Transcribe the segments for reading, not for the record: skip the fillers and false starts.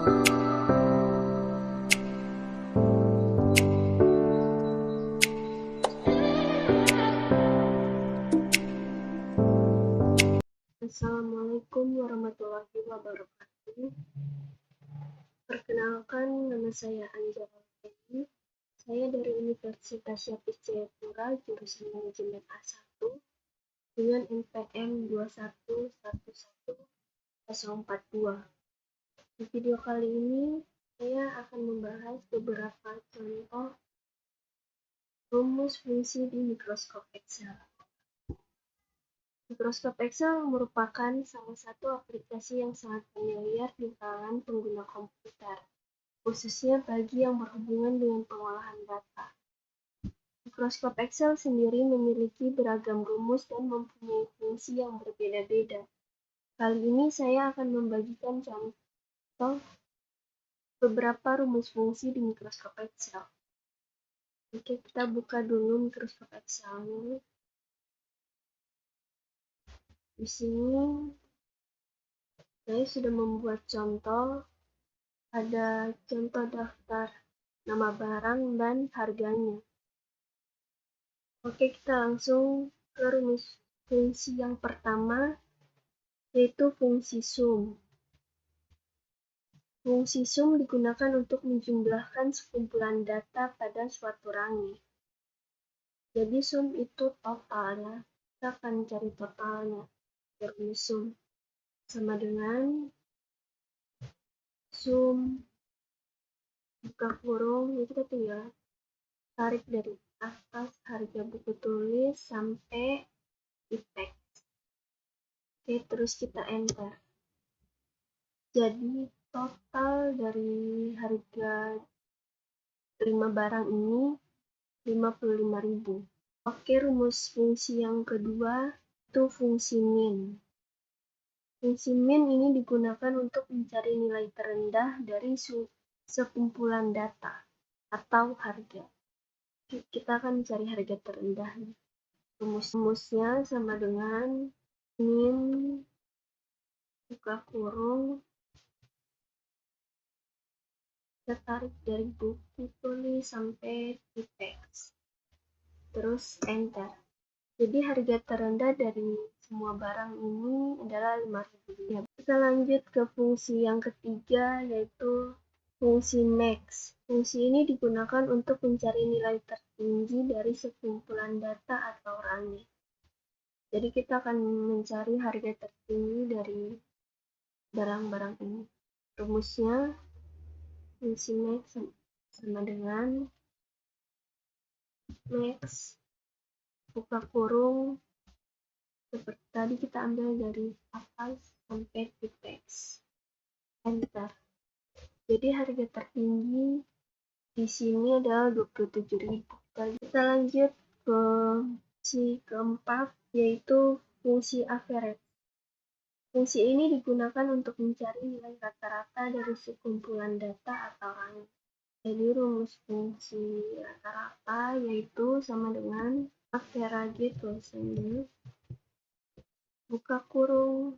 Assalamualaikum warahmatullahi wabarakatuh. Perkenalkan, nama saya Anjala Feni. Saya dari Universitas Syafis Jayapura, jurusan Manajemen A1 dengan NPM 2111042. Di video kali ini, saya akan membahas beberapa contoh rumus fungsi di mikroskop Excel. Mikroskop Excel merupakan salah satu aplikasi yang sangat familiar di kalangan pengguna komputer, khususnya bagi yang berhubungan dengan pengolahan data. Mikroskop Excel sendiri memiliki beragam rumus dan mempunyai fungsi yang berbeda-beda. Kali ini saya akan membagikan contoh beberapa rumus fungsi di mikroskop Excel. Oke, kita buka dulu mikroskop Excel-nya. Di sini saya sudah membuat contoh. Ada contoh daftar nama barang dan harganya. Oke, kita langsung ke rumus fungsi yang pertama, yaitu fungsi sum. Fungsi sum digunakan untuk menjumlahkan sekumpulan data pada suatu range. Jadi sum itu totalnya. Kita akan cari totalnya. Rumus sum sama dengan sum buka kurung, ya kita tinggal tarik dari atas harga buku tulis sampai di teks. Oke, terus kita enter. Jadi total dari harga 5 barang ini 55.000. Oke, rumus fungsi yang kedua itu fungsi min. Fungsi min ini digunakan untuk mencari nilai terendah dari sekumpulan data atau harga. Kita akan mencari harga terendah. Rumusnya sama dengan min buka kurung, kita tarik dari buku tulis sampai di teks, terus enter. Jadi harga terendah dari semua barang ini adalah 5.000. Kita lanjut ke fungsi yang ketiga, yaitu fungsi max. Fungsi ini digunakan untuk mencari nilai tertinggi dari sekumpulan data atau range. Jadi kita akan mencari harga tertinggi dari barang-barang ini. Rumusnya fungsi max sama dengan max buka kurung, seperti tadi kita ambil dari atas sampai di teks, enter. Jadi harga tertinggi di sini adalah 27.000. Kita lanjut ke fungsi keempat, yaitu fungsi average. Fungsi ini digunakan untuk mencari nilai rata-rata dari sekumpulan data atau range. Jadi rumus fungsi rata-rata yaitu sama dengan average, tulisannya buka kurung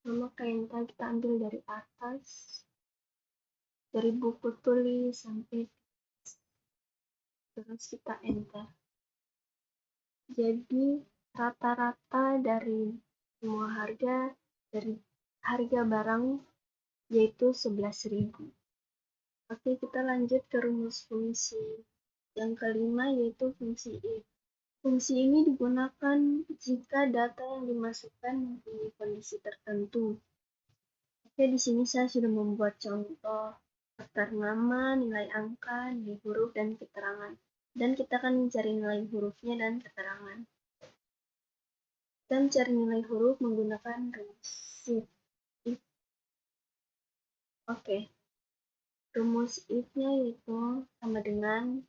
sama kayak yang tadi kita ambil dari atas, dari buku tulis sampai terus kita enter. Jadi rata-rata dari semua harga dari harga barang yaitu 11.000. Oke, kita lanjut ke rumus fungsi yang kelima, yaitu fungsi if. Fungsi ini digunakan jika data yang dimasukkan mempunyai kondisi tertentu. Oke, di sini saya sudah membuat contoh daftar nama, nilai angka, nilai huruf, dan keterangan. Dan kita akan mencari nilai hurufnya dan keterangan. Kita mencari nilai huruf menggunakan rumus if. Oke, rumus if-nya yaitu sama dengan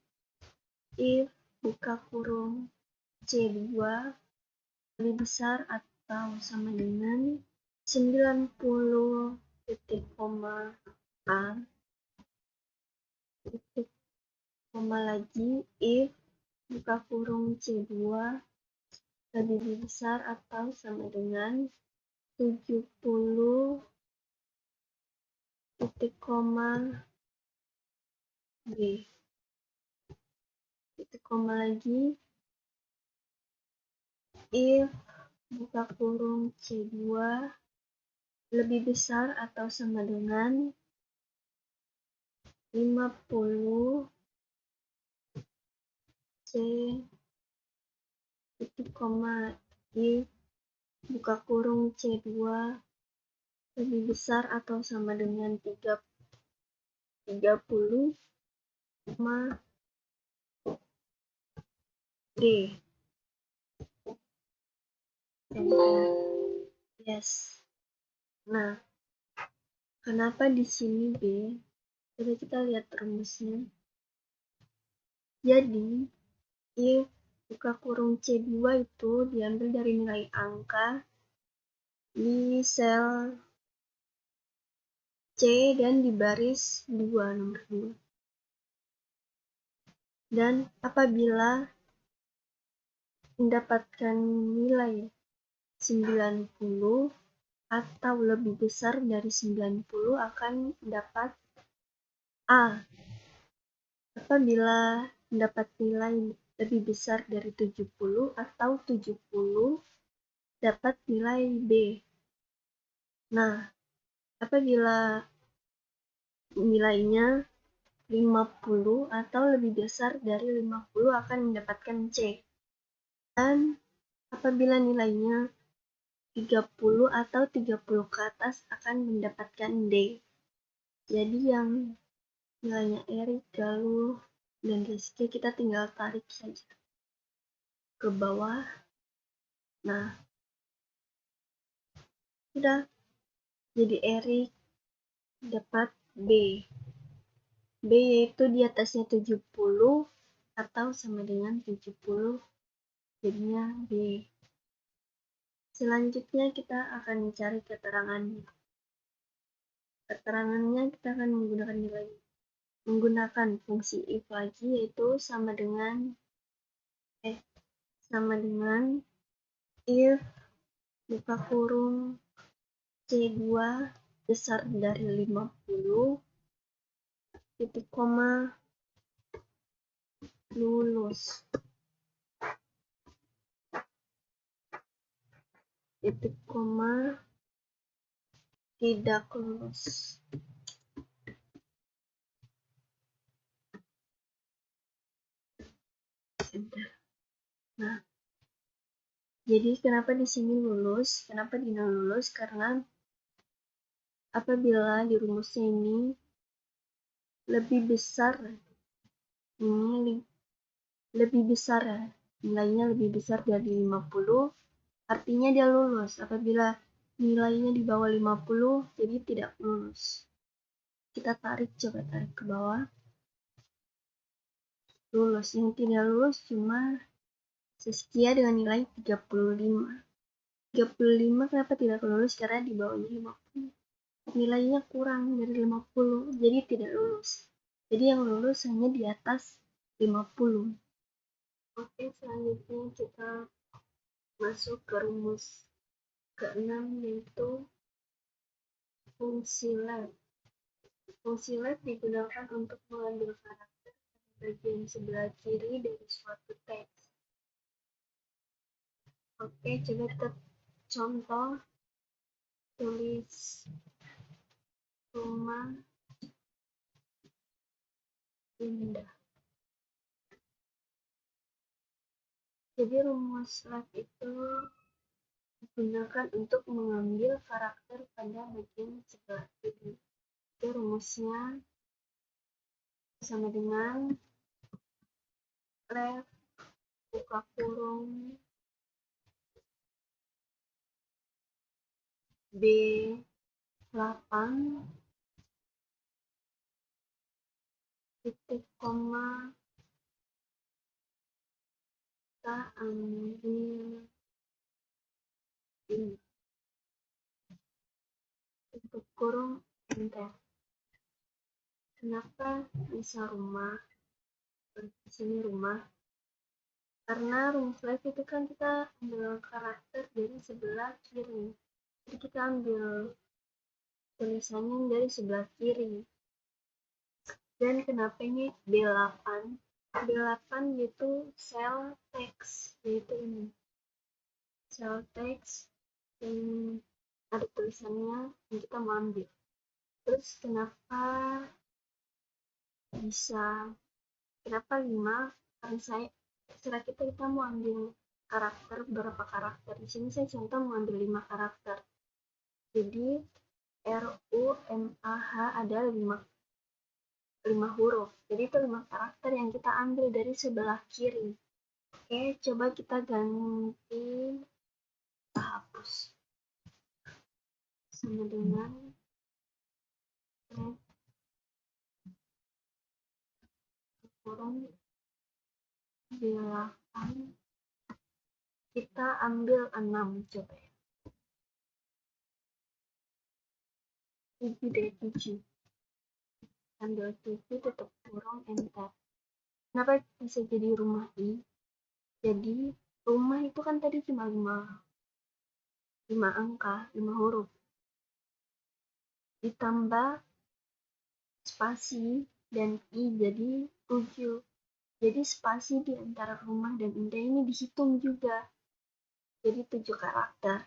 if buka kurung C2 lebih besar atau sama dengan 90 titik koma A titik koma lagi if buka kurung C2 lebih besar atau sama dengan 70 titik koma B, titik koma lagi, if buka kurung C2 lebih besar atau sama dengan 50 C titik koma if buka kurung C2 lebih besar atau sama dengan 30 D. Enter. Yes. Nah, kenapa di sini B? Coba kita lihat rumusnya. Jadi, if buka kurung C2 itu diambil dari nilai angka di sel C dan di baris 2, nomor 2. Dan apabila mendapatkan nilai 90 atau lebih besar dari 90 akan dapat A. Apabila mendapat nilai lebih besar dari 70 atau 70 dapat nilai B. Nah, apabila nilainya 50 atau lebih besar dari 50 akan mendapatkan C. Dan apabila nilainya 30 atau 30 ke atas akan mendapatkan D. Jadi yang nilainya Erik, Galuh, dan Rizky kita tinggal tarik saja ke bawah. Nah, sudah. Jadi Erik dapat B. B yaitu di atasnya 70 atau sama dengan 70, jadinya B. Selanjutnya kita akan mencari keterangannya. Keterangannya kita akan menggunakan fungsi if lagi, yaitu sama dengan if buka kurung C2 besar dari 50 titik koma lulus titik koma tidak lulus. Nah, jadi kenapa di sini lulus? Kenapa di non lulus? Karena apabila di rumusnya ini lebih besar, nilainya lebih besar dari 50, artinya dia lulus. Apabila nilainya di bawah 50, jadi tidak lulus. Kita coba tarik ke bawah. Lulus. Yang tidak lulus cuma Saskia dengan nilai 35. 35 kenapa tidak lulus? Karena di bawahnya 50. Nilainya kurang dari 50, jadi tidak lulus. Jadi yang lulus hanya di atas 50. Oke, selanjutnya kita masuk ke rumus ke-6, yaitu fungsi left. Fungsi left digunakan untuk mengambil karakter bagian sebelah kiri dari suatu teks. Oke, coba kita contoh. Tulis rumah indah. Jadi rumus left itu digunakan untuk mengambil karakter pada bagian sebelah kiri. Jadi rumusnya sama dengan left buka kurung B8 titik koma kita ambil ini tutup kurung enter. Kenapa bisa rumah? Di sini rumah. Karena rumus left itu kan kita ambil karakter dari sebelah kiri. Jadi kita ambil tulisannya dari sebelah kiri. Dan kenapa ini B8? B8 itu sel teks, yaitu ini. Sel teks yang ada tulisannya yang kita mau ambil. Terus kenapa 5? Karena terserah kita mau ambil karakter berapa karakter. Di sini saya contoh mau ambil 5 karakter. Jadi RUMAH ada 5 huruf. Jadi itu 5 karakter yang kita ambil dari sebelah kiri. Oke, coba kita ganti hapus. Sama dengan kurung 8. Kita ambil 6 coba ya. 7. Ambil 7 tutup kurung enter. Kenapa bisa jadi rumah I? Jadi rumah itu kan tadi cuma 5 angka, 5 huruf. Ditambah spasi dan I jadi 7. Jadi spasi di antara rumah dan indah ini dihitung juga. Jadi 7 karakter.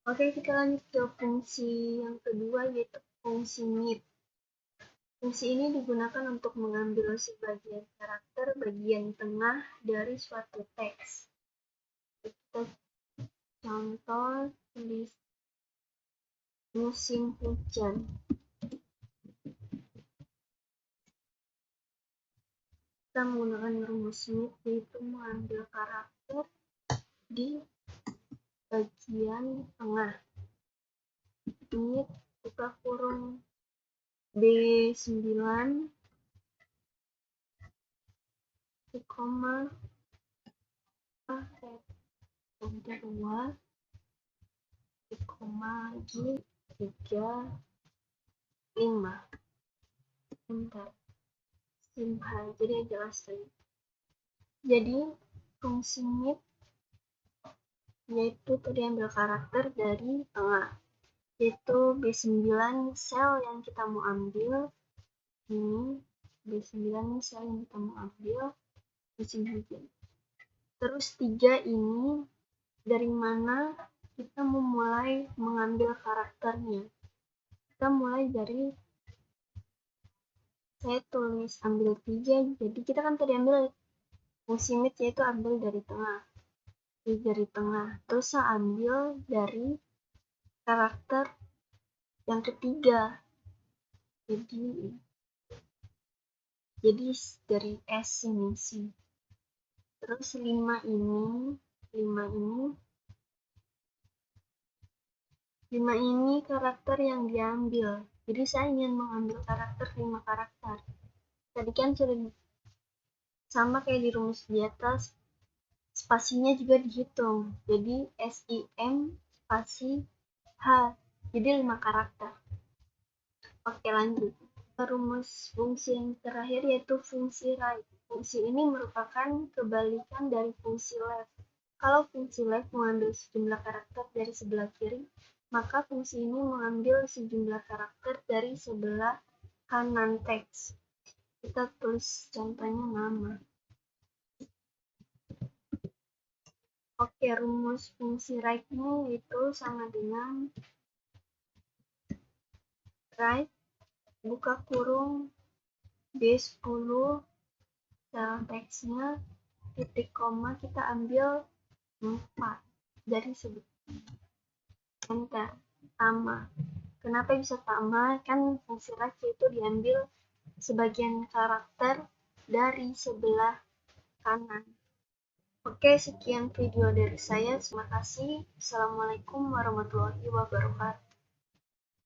Oke, kita lanjut ke fungsi yang kedua, yaitu fungsi mid. Fungsi ini digunakan untuk mengambil sebagian karakter bagian tengah dari suatu teks. Kita contoh tulis musim hujan. Kita menggunakan rumus mid, yaitu mengambil karakter di bagian tengah. Mid buka kurung B9 koma kedua koma G3 5 enter. Simpan, jadi jelaskan. Jadi fungsi mid yaitu tadi ambil karakter dari tengah, yaitu B9 sel yang kita mau ambil. Ini B9 sel yang kita mau ambil musim hujan. Terus 3 ini dari mana kita memulai mengambil karakternya. Kita mulai dari, saya tulis ambil 3, jadi kita kan tadi ambil fungsi mid yaitu ambil dari tengah. Dari tengah, terus saya ambil dari karakter yang ketiga. Jadi dari S ini sih. Terus 5 ini karakter yang diambil. Jadi saya ingin mengambil karakter 5 karakter. Tadi kan sudah sama kayak di rumus di atas, spasinya juga dihitung. Jadi SIM spasi H. Jadi 5 karakter. Oke, lanjut. Rumus fungsi yang terakhir yaitu fungsi right. Fungsi ini merupakan kebalikan dari fungsi left. Kalau fungsi left mengambil sejumlah karakter dari sebelah kiri, maka fungsi ini mengambil sejumlah karakter dari sebelah kanan teks. Kita tulis contohnya nama. Oke, rumus fungsi right-nya itu sama dengan right buka kurung B10 sel teksnya titik koma kita ambil 4 dari sebelah enter. Tama. Kenapa bisa tama? Kan fungsi right itu diambil sebagian karakter dari sebelah kanan. Oke, sekian video dari saya. Terima kasih. Assalamualaikum warahmatullahi wabarakatuh.